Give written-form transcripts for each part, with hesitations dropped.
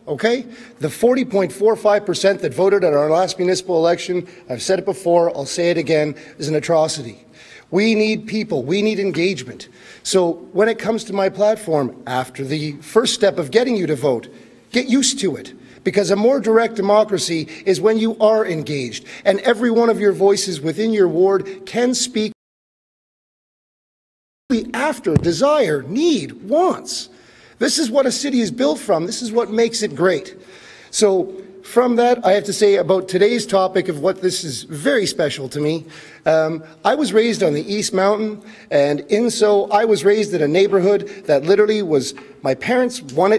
okay? The 40.45% that voted at our last municipal election, I've said it before, I'll say it again, is an atrocity. We need people. We need engagement. So when it comes to my platform, after the first step of getting you to vote, get used to it. Because a more direct democracy is when you are engaged, and every one of your voices within your ward can speak after desire, need, wants. This is what a city is built from. This is what makes it great. So from that, I have to say about today's topic of what this is very special to me. I was raised on the East Mountain, and in so I was raised in a neighborhood that literally was, my parents won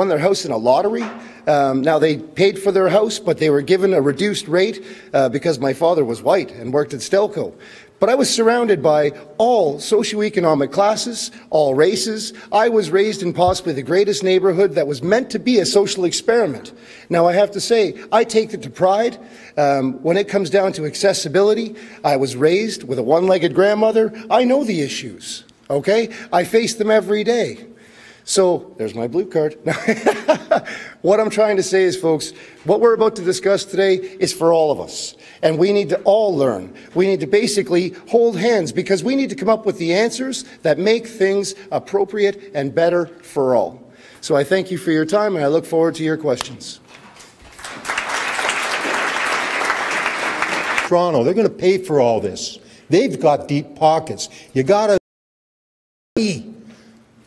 their house in a lottery. Now they paid for their house, but they were given a reduced rate because my father was white and worked at Stelco. But I was surrounded by all socioeconomic classes, all races. I was raised in possibly the greatest neighborhood that was meant to be a social experiment. Now, I have to say, I take it to pride. When it comes down to accessibility, I was raised with a one-legged grandmother. I know the issues, okay? I face them every day. So, there's my blue card. What I'm trying to say is, folks, what we're about to discuss today is for all of us. And we need to all learn. We need to basically hold hands because we need to come up with the answers that make things appropriate and better for all. So I thank you for your time and I look forward to your questions. Toronto, they're going to pay for all this. They've got deep pockets. You got to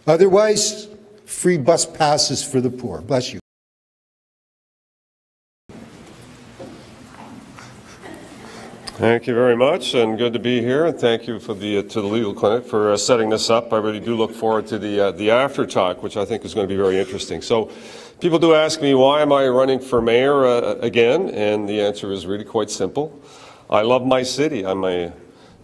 otherwise, free bus passes for the poor. Bless you. Thank you very much, and good to be here. And thank you for to the Legal Clinic for setting this up. I really do look forward to the after talk, which I think is going to be very interesting. So, people do ask me, why am I running for mayor again? And the answer is really quite simple. I love my city. I'm a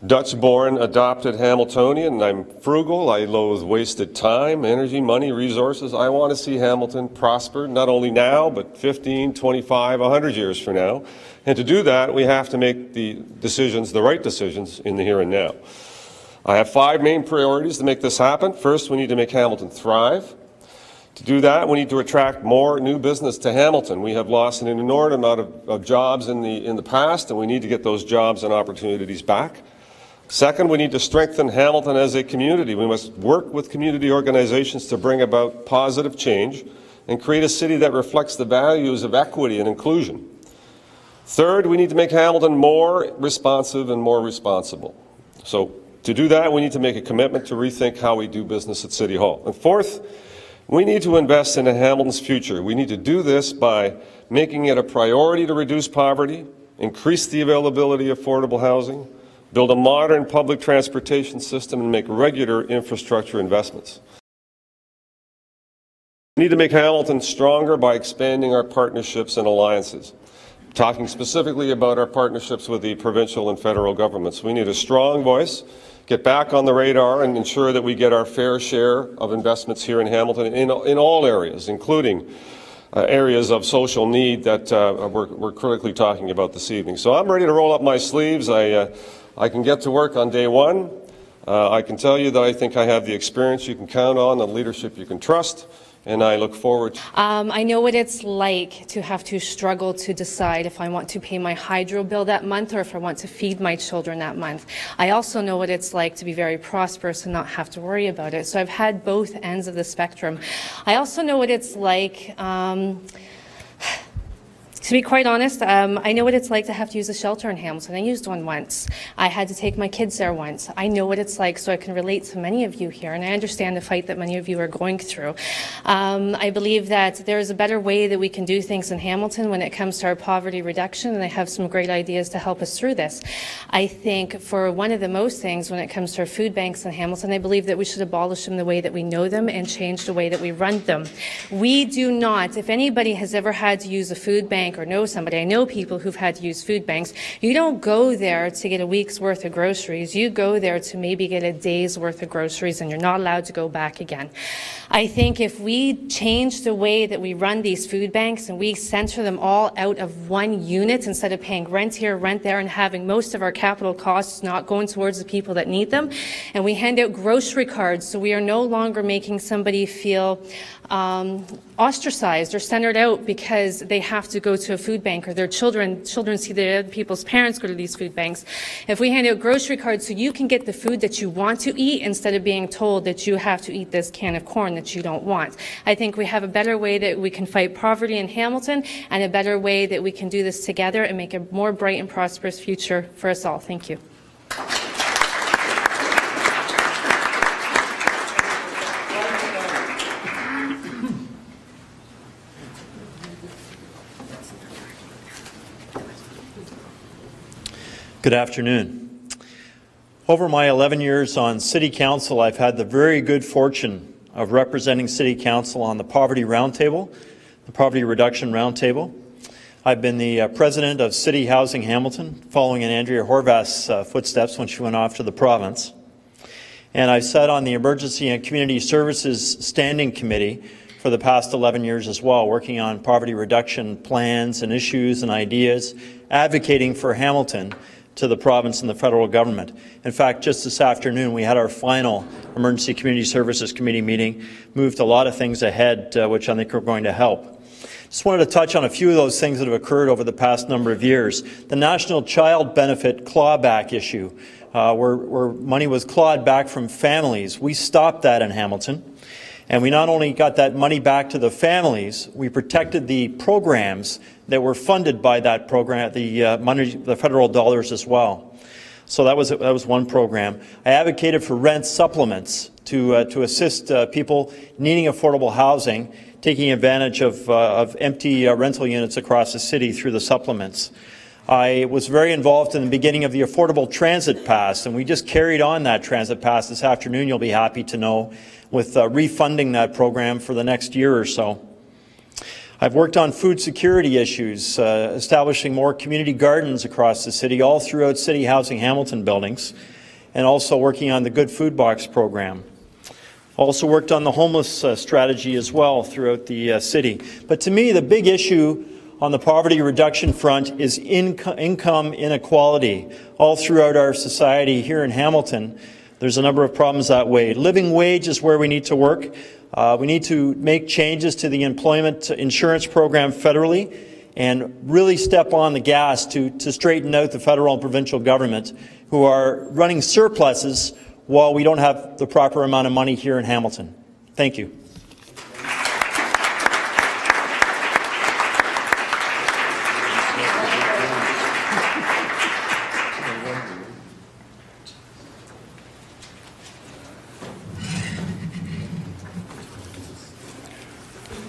Dutch-born, adopted Hamiltonian. I'm frugal. I loathe wasted time, energy, money, resources. I want to see Hamilton prosper, not only now, but 15, 25, 100 years from now. And to do that, we have to make the decisions, the right decisions, in the here and now. I have 5 main priorities to make this happen. First, we need to make Hamilton thrive. To do that, we need to attract more new business to Hamilton. We have lost an inordinate amount of jobs in the past, and we need to get those jobs and opportunities back. Second, we need to strengthen Hamilton as a community. We must work with community organizations to bring about positive change and create a city that reflects the values of equity and inclusion. Third, we need to make Hamilton more responsive and more responsible. So to do that, we need to make a commitment to rethink how we do business at City Hall. And fourth, we need to invest in Hamilton's future. We need to do this by making it a priority to reduce poverty, increase the availability of affordable housing, build a modern public transportation system, and make regular infrastructure investments. We need to make Hamilton stronger by expanding our partnerships and alliances. Talking specifically about our partnerships with the provincial and federal governments. We need a strong voice, get back on the radar, and ensure that we get our fair share of investments here in Hamilton in all areas, including areas of social need that we're critically talking about this evening. So I'm ready to roll up my sleeves. I can get to work on day one. I can tell you that I think I have the experience you can count on, the leadership you can trust, and I look forward to I know what it's like to have to struggle to decide if I want to pay my hydro bill that month or if I want to feed my children that month. I also know what it's like to be very prosperous and not have to worry about it. So I've had both ends of the spectrum. I also know what it's like to be quite honest, I know what it's like to have to use a shelter in Hamilton. I used one once. I had to take my kids there once. I know what it's like, so I can relate to many of you here, and I understand the fight that many of you are going through. I believe that there is a better way that we can do things in Hamilton when it comes to our poverty reduction, and I have some great ideas to help us through this. I think for one of the most things when it comes to our food banks in Hamilton, I believe that we should abolish them the way that we know them and change the way that we run them. We do not, if anybody has ever had to use a food bank bank or know somebody. I know people who've had to use food banks. You don't go there to get a week's worth of groceries. You go there to maybe get a day's worth of groceries, and you're not allowed to go back again. I think if we change the way that we run these food banks and we center them all out of one unit instead of paying rent here, rent there, and having most of our capital costs not going towards the people that need them, and we hand out grocery cards so we are no longer making somebody feel ostracized or centered out because they have to go to a food bank, or their children see their other people's parents go to these food banks. If we hand out grocery cards so you can get the food that you want to eat instead of being told that you have to eat this can of corn that you don't want, I think we have a better way that we can fight poverty in Hamilton, and a better way that we can do this together and make a more bright and prosperous future for us all. Thank you. Good afternoon. Over my 11 years on City Council, I've had the very good fortune of representing City Council on the Poverty Roundtable, the Poverty Reduction Roundtable. I've been the President of City Housing Hamilton, following in Andrea Horvath's footsteps when she went off to the province. And I sat on the Emergency and Community Services Standing Committee for the past 11 years as well, working on poverty reduction plans and issues and ideas, advocating for Hamilton to the province and the federal government. In fact, just this afternoon we had our final Emergency Community Services Committee meeting, moved a lot of things ahead which I think are going to help. Just wanted to touch on a few of those things that have occurred over the past number of years. The National Child Benefit clawback issue, where money was clawed back from families. We stopped that in Hamilton. And we not only got that money back to the families, we protected the programs that were funded by that program, the federal dollars as well. So that was one program. I advocated for rent supplements to assist people needing affordable housing, taking advantage of empty rental units across the city through the supplements. I was very involved in the beginning of the Affordable Transit Pass, and we just carried on that Transit Pass this afternoon, you'll be happy to know, with refunding that program for the next year or so. I've worked on food security issues, establishing more community gardens across the city, all throughout City Housing Hamilton buildings, and also working on the Good Food Box program. Also worked on the homeless strategy as well throughout the city. But to me, the big issue on the poverty reduction front is income inequality. All throughout our society here in Hamilton, there's a number of problems that way. Living wage is where we need to work. We need to make changes to the employment insurance program federally and really step on the gas to straighten out the federal and provincial government who are running surpluses while we don't have the proper amount of money here in Hamilton. Thank you.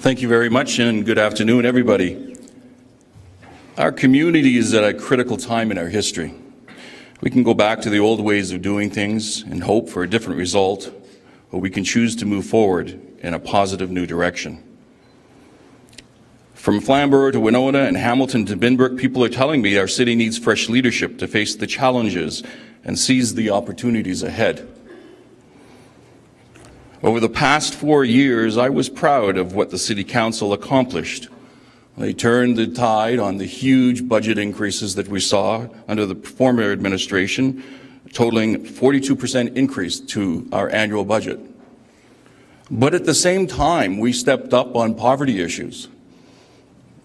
Thank you very much, and good afternoon, everybody. Our community is at a critical time in our history. We can go back to the old ways of doing things and hope for a different result, or we can choose to move forward in a positive new direction. From Flamborough to Winona and Hamilton to Binbrook, people are telling me our city needs fresh leadership to face the challenges and seize the opportunities ahead. Over the past 4 years, I was proud of what the City Council accomplished. They turned the tide on the huge budget increases that we saw under the former administration, totaling 42% increase to our annual budget. But at the same time, we stepped up on poverty issues.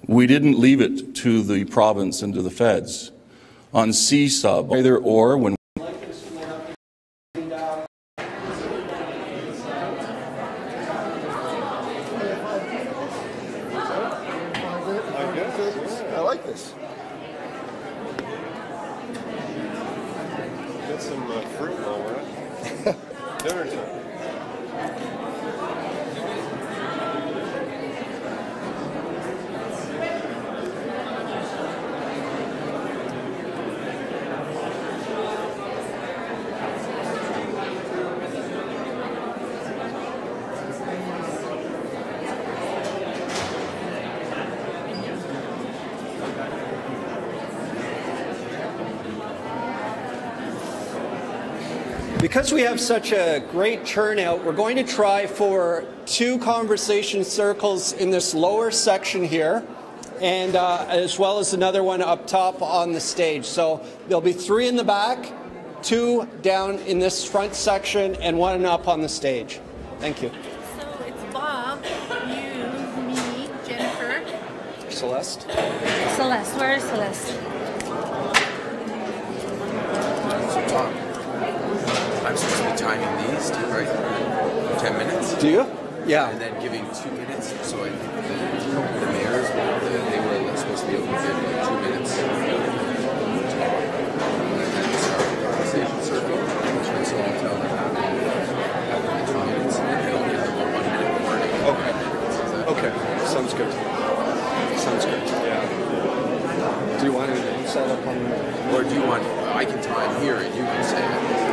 We didn't leave it to the province and to the feds. On CSUB, either or, when I like this. Get some fruit while we're at dinner time. Because we have such a great turnout, we're going to try for 2 conversation circles in this lower section here, and as well as another one up top on the stage. So there'll be 3 in the back, 2 down in this front section, and 1 up on the stage. Thank you. So it's Bob, you, me, Jennifer. Celeste? Celeste, where is Celeste? So Tom, I'm supposed to be timing these too, right? 10 minutes? Do you? Yeah. And then giving 2 minutes. So I think the mayors, they were supposed to be able to give like 2 minutes. And then start the conversation circle. And so I'll tell them after the 2 minutes, and then I'll give them a 1 minute warning. Okay. Okay. Sounds good. Sounds good. Yeah. Do you want to set up on the... Or do you want, I can time here and you can say it.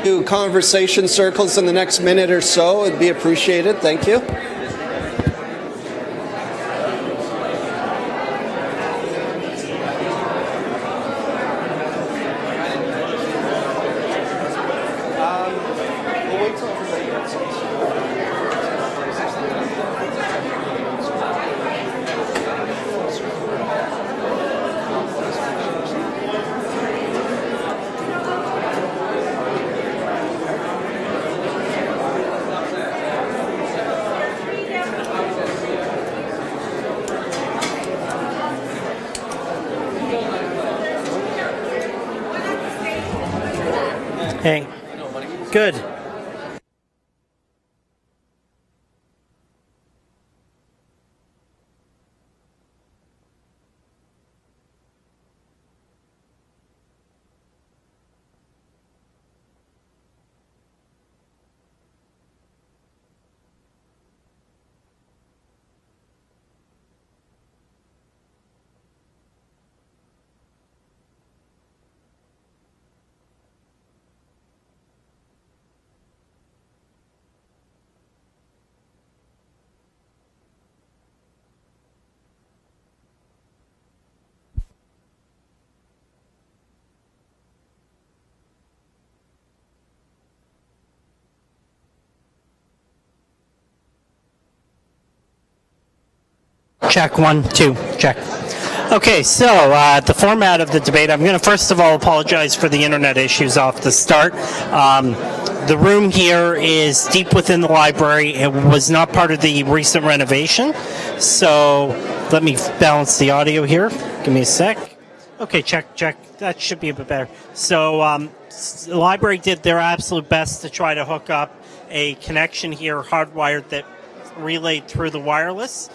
Do conversation circles in the next minute or so. It'd be appreciated. Thank you. Hey. Good. Check, 1, 2, check. Okay, so the format of the debate, I'm going to first of all apologize for the internet issues off the start. The room here is deep within the library. It was not part of the recent renovation, so let me balance the audio here. Give me a sec. Okay, check, check. That should be a bit better. So the library did their absolute best to try to hook up a connection here, hardwired, that relayed through the wireless.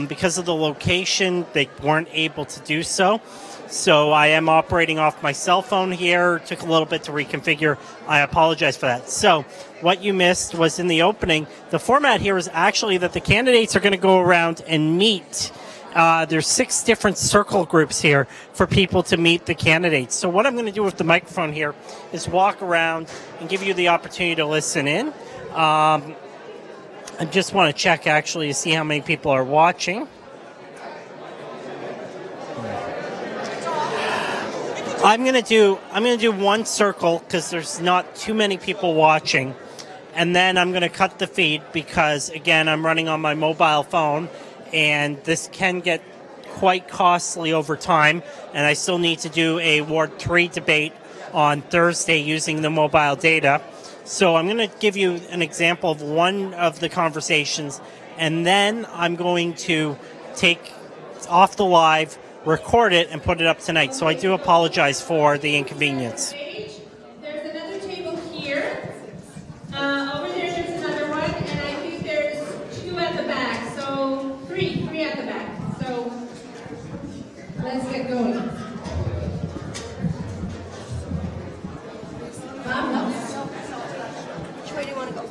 Because of the location, they weren't able to do so. So I am operating off my cell phone here. It took a little bit to reconfigure. I apologize for that. So what you missed was in the opening, the format here is actually that the candidates are going to go around and meet. There's 6 different circle groups here for people to meet the candidates. So what I'm going to do with the microphone here is walk around and give you the opportunity to listen in. I just want to check actually to see how many people are watching. I'm going to do 1 circle because there's not too many people watching, and then I'm going to cut the feed because again I'm running on my mobile phone, and this can get quite costly over time, and I still need to do a Ward 3 debate on Thursday using the mobile data. So I'm going to give you an example of one of the conversations, and then I'm going to take off the live, record it, and put it up tonight. So I do apologize for the inconvenience. There's another table here. Over there, there's another one, and I think there's 2 at the back. So 3 at the back. So let's get going. Vamos. Which way do you want to go?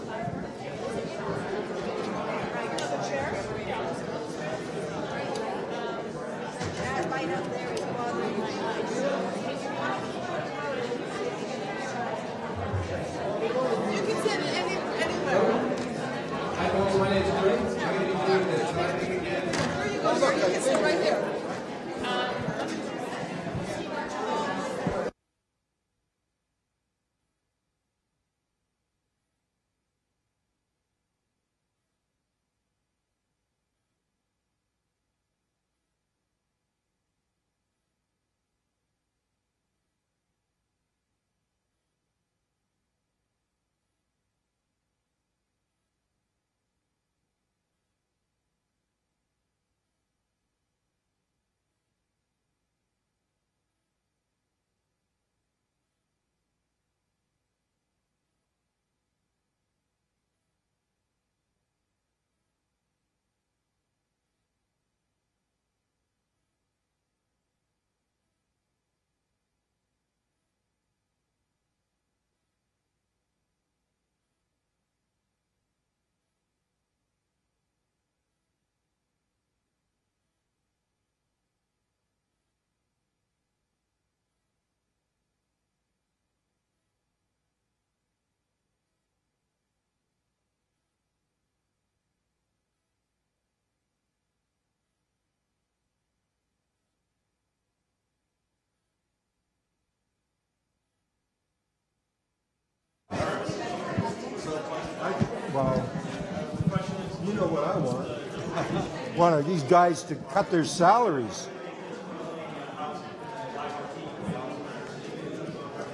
One of these guys to cut their salaries.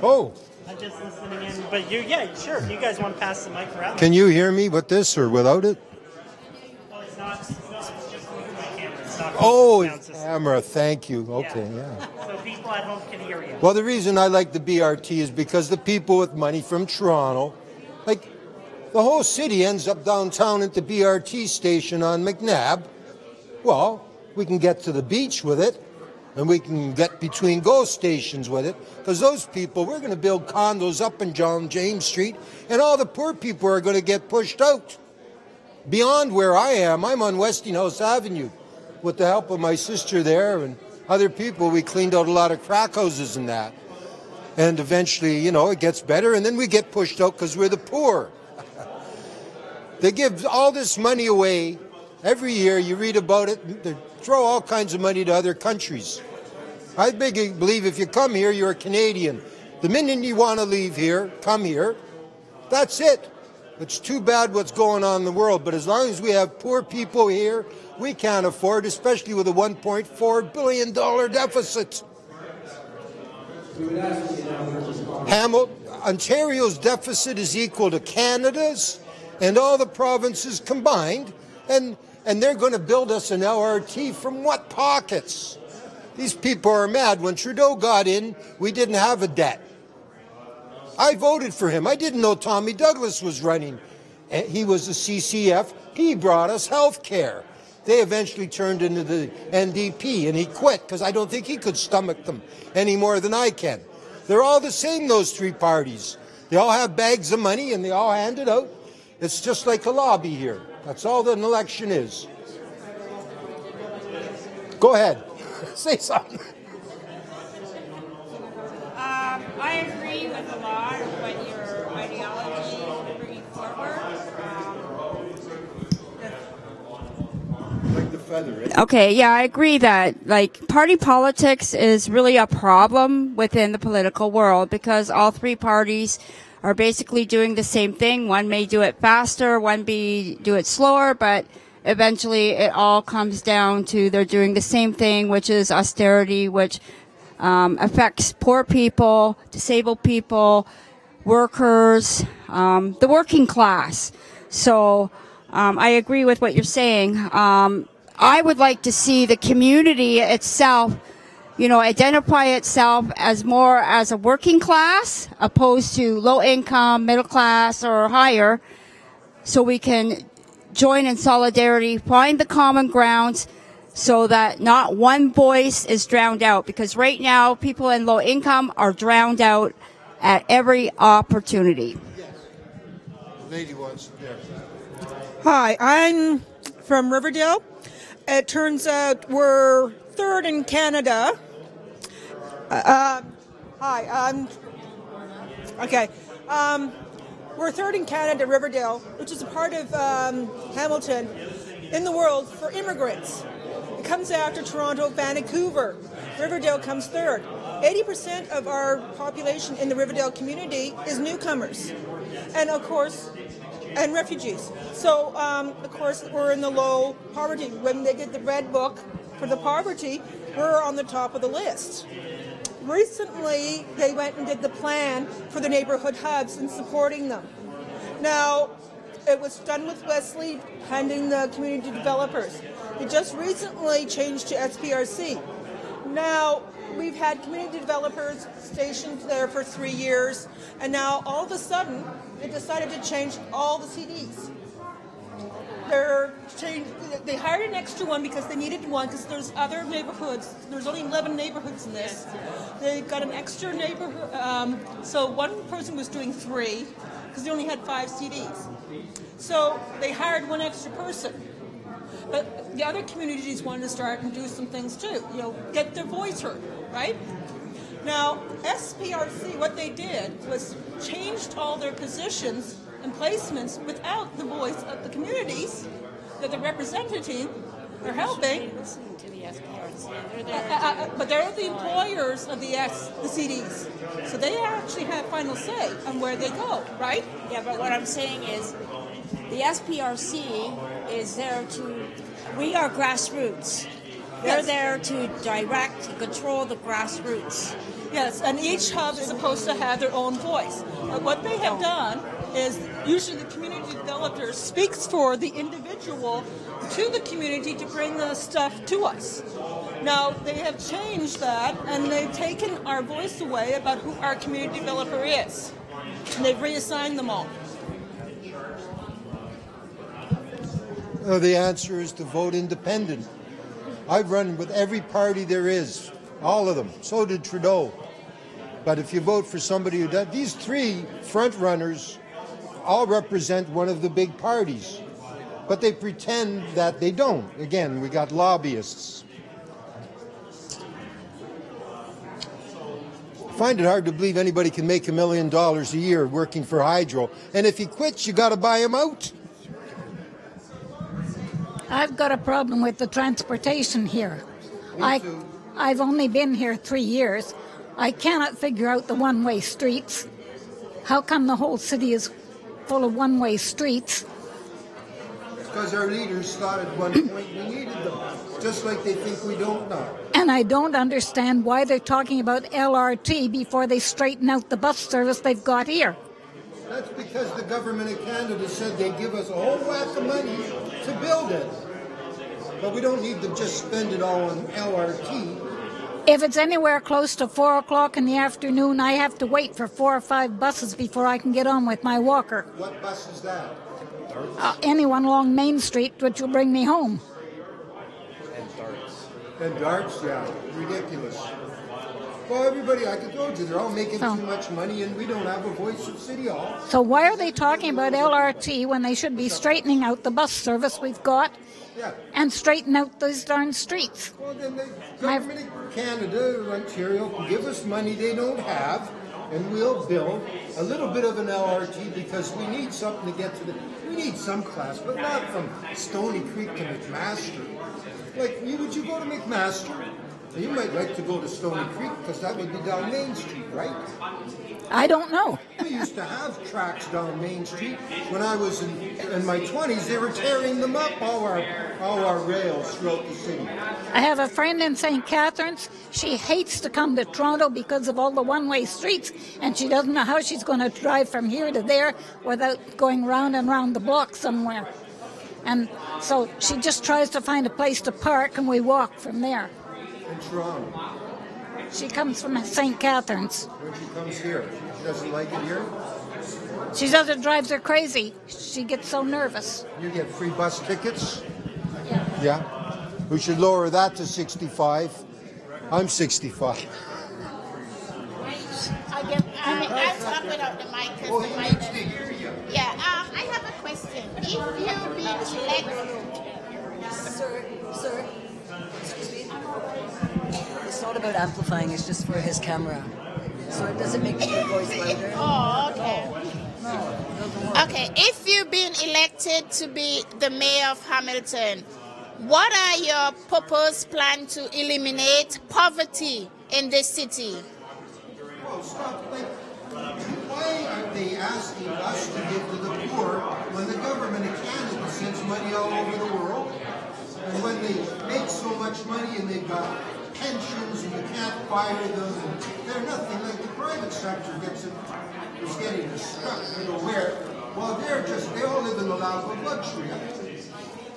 Oh. I'm just listening in, but yeah, sure. If you guys want to pass the mic around. Can you hear me with this or without it? Well, it's not. It's just moving my camera. It's not Camera. Thank you. Okay, yeah. So people at home can hear you. Well, the reason I like the BRT is because the people with money from Toronto, like the whole city ends up downtown at the BRT station on McNabb. Well, we can get to the beach with it, and we can get between GO stations with it, because those people, we're going to build condos up in John James Street, and all the poor people are going to get pushed out. Beyond where I am, I'm on Westinghouse Avenue. With the help of my sister there and other people, we cleaned out a lot of crack houses and that. And eventually, you know, it gets better, and then we get pushed out because we're the poor. They give all this money away. Every year you read about it, they throw all kinds of money to other countries. I believe if you come here, you're a Canadian. The minute you want to leave here, come here. That's it. It's too bad what's going on in the world, but as long as we have poor people here, we can't afford, especially with a $1.4 billion deficit. Ontario's deficit is equal to Canada's and all the provinces combined, and they're going to build us an LRT from what pockets? These people are mad. When Trudeau got in, we didn't have a debt. I voted for him. I didn't know Tommy Douglas was running. He was the CCF. He brought us health care. They eventually turned into the NDP, and he quit because I don't think he could stomach them any more than I can. They're all the same, those three parties. They all have bags of money, and they all hand it out. It's just like a lobby here. That's all that an election is. Go ahead. Say something. I agree with a lot of what your ideology is bringing forward. Like the feather, eh? Okay, yeah, I agree that like party politics is really a problem within the political world because all three parties are basically doing the same thing. One may do it faster, one may do it slower, but eventually it all comes down to they're doing the same thing, which is austerity, which affects poor people, disabled people, workers, the working class. So I agree with what you're saying. I would like to see the community itself, you know, identify itself as more as a working class opposed to low income, middle class, or higher, so we can join in solidarity, find the common grounds, so that not one voice is drowned out. Because right now, people in low income are drowned out at every opportunity. Yes. The lady wants there. Hi, I'm from Riverdale. It turns out we're third in Canada. We're third in Canada, Riverdale, which is a part of Hamilton, in the world for immigrants. It comes after Toronto, Vancouver. Riverdale comes third. 80% of our population in the Riverdale community is newcomers, and of course, and refugees. So, of course, we're in the low poverty. When they did the Red Book for the poverty, we're on the top of the list. Recently, they went and did the plan for the neighborhood hubs and supporting them. Now, it was done with Wesley handing the community developers. They just recently changed to SPRC. Now, we've had community developers stationed there for 3 years, and now all of a sudden, they decided to change all the CDs. They hired an extra one because they needed one because there's other neighborhoods. There's only 11 neighborhoods in this. They got an extra neighborhood. So one person was doing 3 because they only had 5 CDs. So they hired one extra person. But the other communities wanted to start and do some things too. You know, get their voice heard, right? Now, SPRC, what they did was changed all their positions and placements without the voice of the communities that they're representing or helping. But they're the employers of the CDs. So they actually have final say on where they go, right? Yeah, but what I'm saying is the SPRC is there to We are grassroots. They're there to direct, control the grassroots. Yes, and each hub is supposed to have their own voice. But what they have done is usually the community developer speaks for the individual to the community to bring the stuff to us. Now, they have changed that, and they've taken our voice away about who our community developer is. And they've reassigned them all. The answer is to vote independent. I've run with every party there is, all of them. So did Trudeau. But if you vote for somebody who does, these three front runners all represent one of the big parties. But they pretend that they don't. Again, we got lobbyists. I find it hard to believe anybody can make $1 million a year working for Hydro. And if he quits, you got to buy him out. I've got a problem with the transportation here. I've only been here 3 years. I cannot figure out the one-way streets. How come the whole city is full of one-way streets? Because our leaders thought at one point we needed them, just like they think we don't now. And I don't understand why they're talking about LRT before they straighten out the bus service they've got here. That's because the government of Canada said they'd give us a whole whack of money to build it. But we don't need to just spend it all on LRT. If it's anywhere close to 4 o'clock in the afternoon, I have to wait for 4 or 5 buses before I can get on with my walker. What bus is that? Anyone along Main Street, which will bring me home. And darts, yeah. Ridiculous. Well, everybody, I told you, they're all making too much money and we don't have a voice at City Hall. So why are they talking about LRT when they should be straightening out the bus service we've got and straighten out those darn streets? Well, then the government of Canada, Ontario, can give us money they don't have and we'll build a little bit of an LRT because we need something to get to we need some class, but not from Stony Creek to McMaster. Like, would you go to McMaster? You might like to go to Stony Creek because that would be down Main Street, right? I don't know. We used to have tracks down Main Street. When I was in my 20s, they were tearing them up, all our rails throughout the city. I have a friend in St. Catharines. She hates to come to Toronto because of all the one-way streets, and she doesn't know how she's going to drive from here to there without going round and round the block somewhere. And so she just tries to find a place to park, and we walk from there. In Toronto. She comes from St. Catharines. When she comes here, she doesn't like it here? She says it drives her crazy. She gets so nervous. You get free bus tickets? Yeah. Yeah? We should lower that to 65. I'm 65. I'll talk without the mic because the mic doesn't hear you. Yeah, I have a question. If you be elected... Sir, excuse me. It's not about amplifying, it's just for his camera. So it doesn't make your voice louder. Oh, okay. No, it doesn't work. Okay, if you've been elected to be the mayor of Hamilton, what are your proposed plans to eliminate poverty in this city? Well, stop. Why aren't they asking us to give to the poor when the government of Canada sends money all over the world? And when they make so much money and they've got pensions and you can't fire them, and they're nothing like the private sector is getting stuck, well, they all live in the lap of luxury.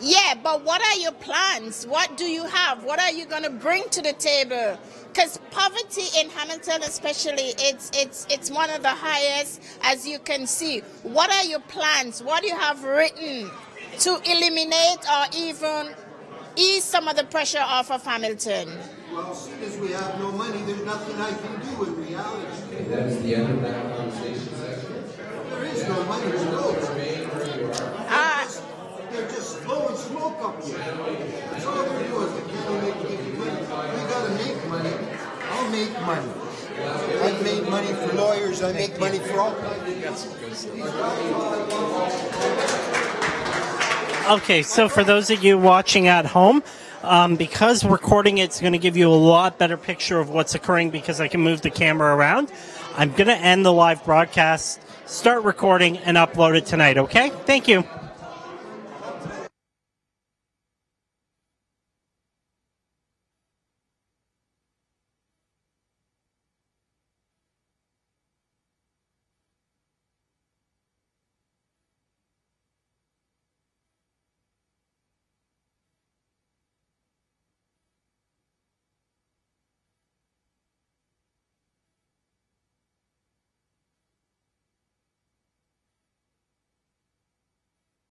Yeah, but what are your plans? What do you have? What are you going to bring to the table? Because poverty in Hamilton especially, it's one of the highest, as you can see. What are your plans? What do you have written to eliminate or even ease some of the pressure off of Hamilton? Well, as soon as we have no money, there's nothing I can do in reality. That is the end of that conversation section. There is no money to go. They're just blowing smoke up here. That's all they're doing. They can't make any money. We gotta make money. I'll make money. I've made money for lawyers. I make money for all. Okay, so for those of you watching at home, because recording it's going to give you a lot better picture of what's occurring because I can move the camera around. I'm going to end the live broadcast, start recording, and upload it tonight, okay? Thank you.